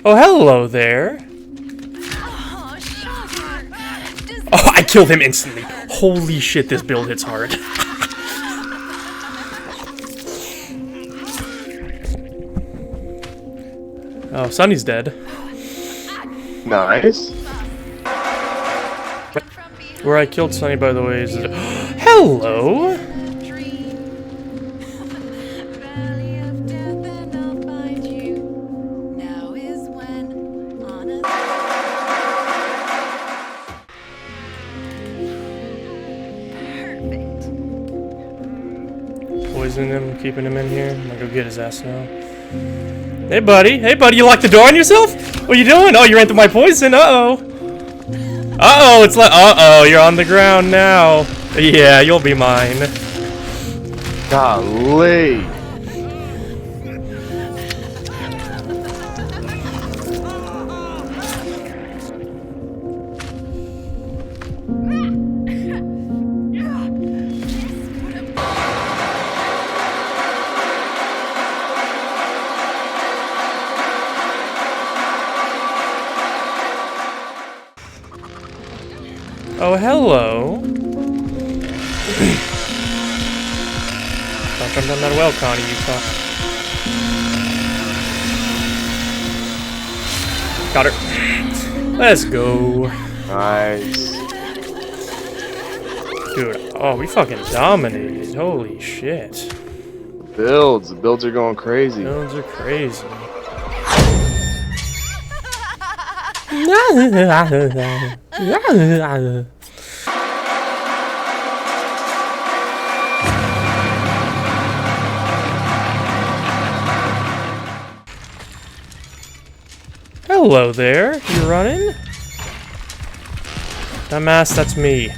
Oh, hello there. Oh, I killed him instantly. Holy shit, this build hits hard. Oh, Sunny's dead. Nice. Where I killed Sunny, by the way, is... Hello! Poisoning him, keeping him in here. I'm gonna go get his ass now. Hey buddy, you locked the door on yourself? What are you doing? Oh, you ran through my poison, uh-oh. Uh-oh, it's like, uh-oh, you're on the ground now. Yeah, you'll be mine. Golly. Oh, hello. Not done that well, Connie, you fuck. Got her. Let's go. Nice. Dude, oh, we fucking dominated. Holy shit. The builds are going crazy. Builds are crazy. Hello there, you running? Dumbass, that's me.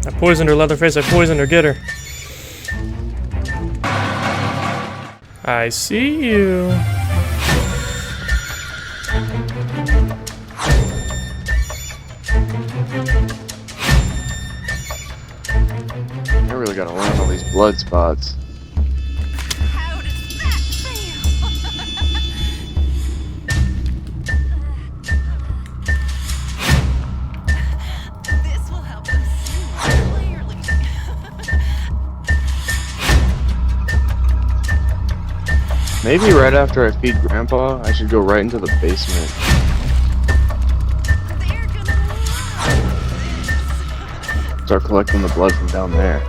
I poisoned her, Leatherface. I poisoned her. Get her. I see you. I really gotta learn all these blood spots. How does that feel? This will help us see clearly. Maybe right after I feed Grandpa, I should go right into the basement. They're gonna love this. Start collecting the blood from down there.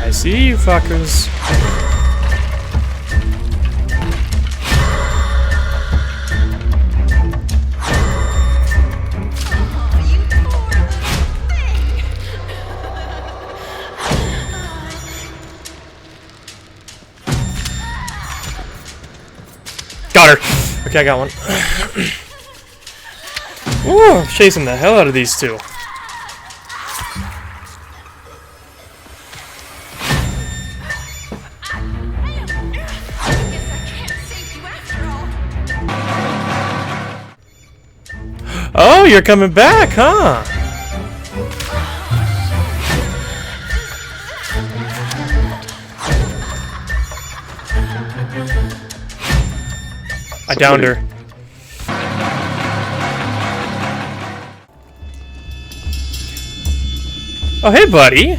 I see you, fuckers. Oh, you poor little thing. Got her. Okay, I got one. Ooh, I'm chasing the hell out of these two. Oh, you're coming back, huh? I downed her. Oh, hey, buddy.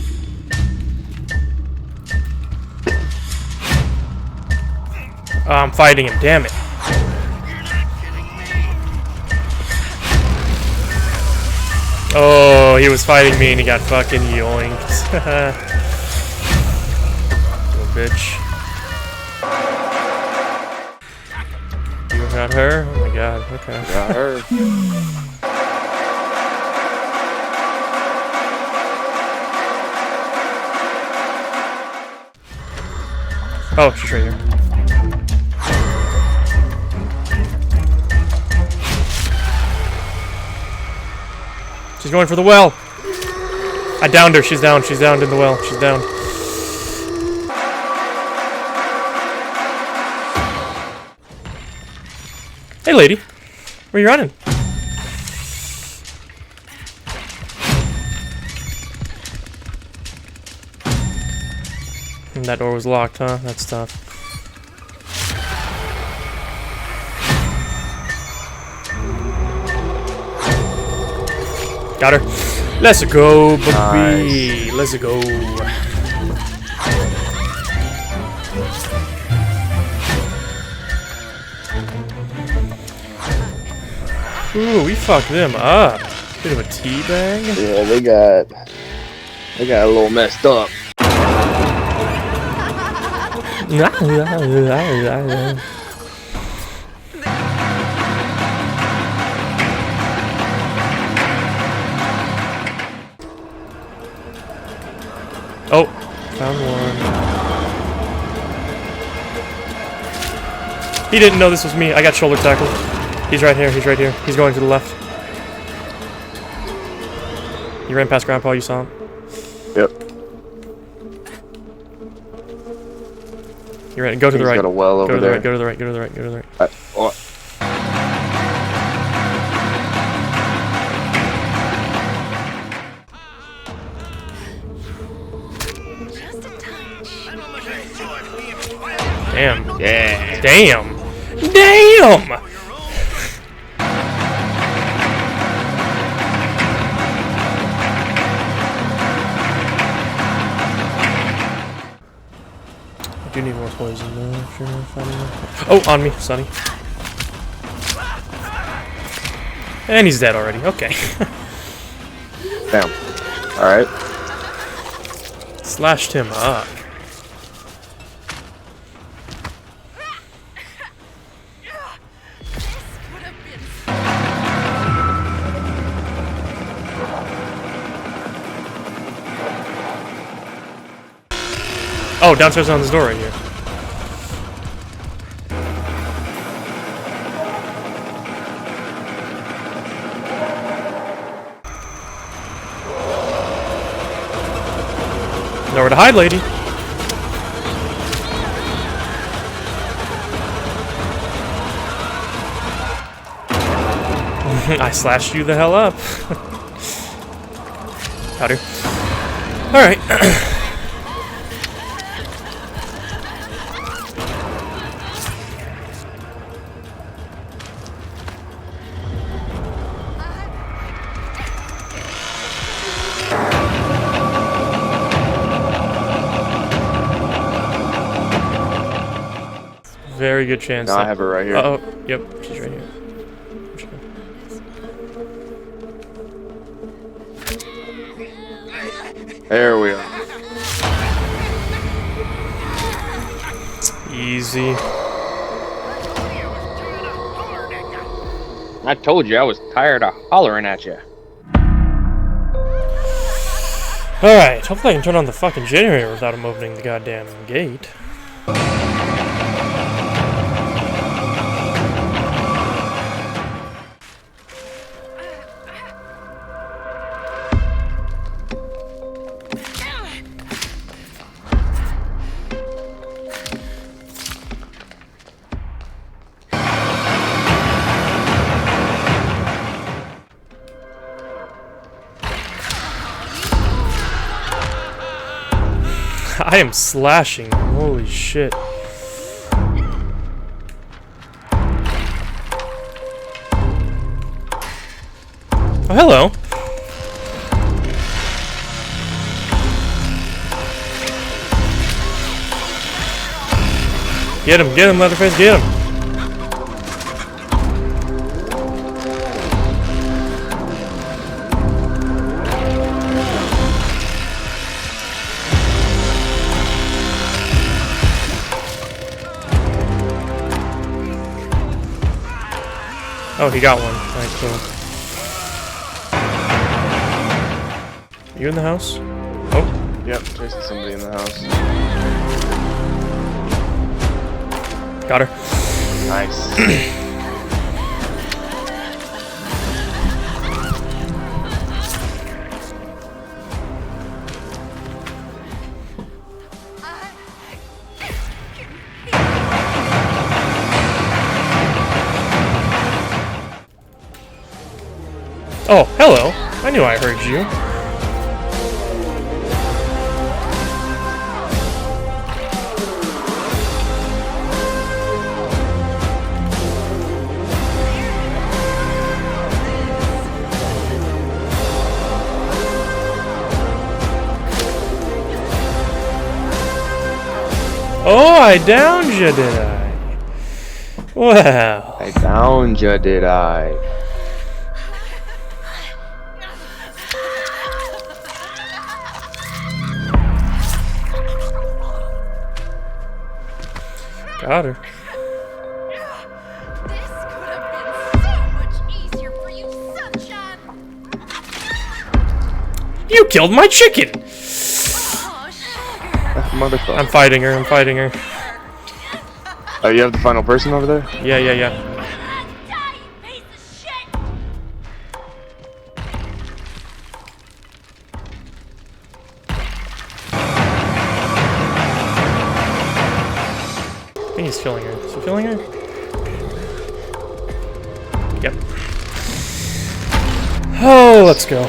Oh, I'm fighting him, damn it. Oh, he was fighting me and he got fucking yoinked. Little bitch. You got her? Oh my god, okay. Got her. Oh, she's right here. She's going for the well. I downed her. She's down. She's downed in the well. She's downed. Hey, lady. Where you running? That door was locked, huh? That's tough. Got her. Let's go, baby. Nice. Let's go. Ooh, we fucked them up. Bit of a teabag. Yeah, they got a little messed up. Oh, found one. He didn't know this was me. I got shoulder tackled. He's right here. He's right here. He's going to the left. You ran past Grandpa. You saw him. Yep. You're right. Go to the He's right. got a well Go over to the there. right. Go to the right. Go to the right. Go to the right. Oh. Just in time. Damn. Yeah. Damn. Damn. I do need more poison though. Sure, oh, on me, Sonny. And he's dead already. Okay. Damn. Alright. Slashed him up. Would have been Oh, downstairs on this door right here. Nowhere to hide, lady. I slashed you the hell up. Howdy. Alright. Very good chance. Now I have her right here. Uh oh. Yep. She's right here. There we are. Easy. I told you I was tired of hollering at you. Alright. Hopefully I can turn on the fucking generator without him opening the goddamn gate. I am slashing. Holy shit. Oh, hello. Get him, Leatherface, get him. Oh, he got one. Alright, cool. You in the house? Oh. Yep, chasing somebody in the house. Got her. Nice. Oh, hello. I knew I heard you. Oh, I downed you, did I? Well. I downed ya, did I? Got her. This could have been so much easier for you, sunshine. You killed my chicken! Oh, sugar. Motherfucker. I'm fighting her, I'm fighting her. Oh, you have the final person over there? Yeah. Die, you piece of shit. I think he's killing her. Is he killing her? Yep. Oh, let's go.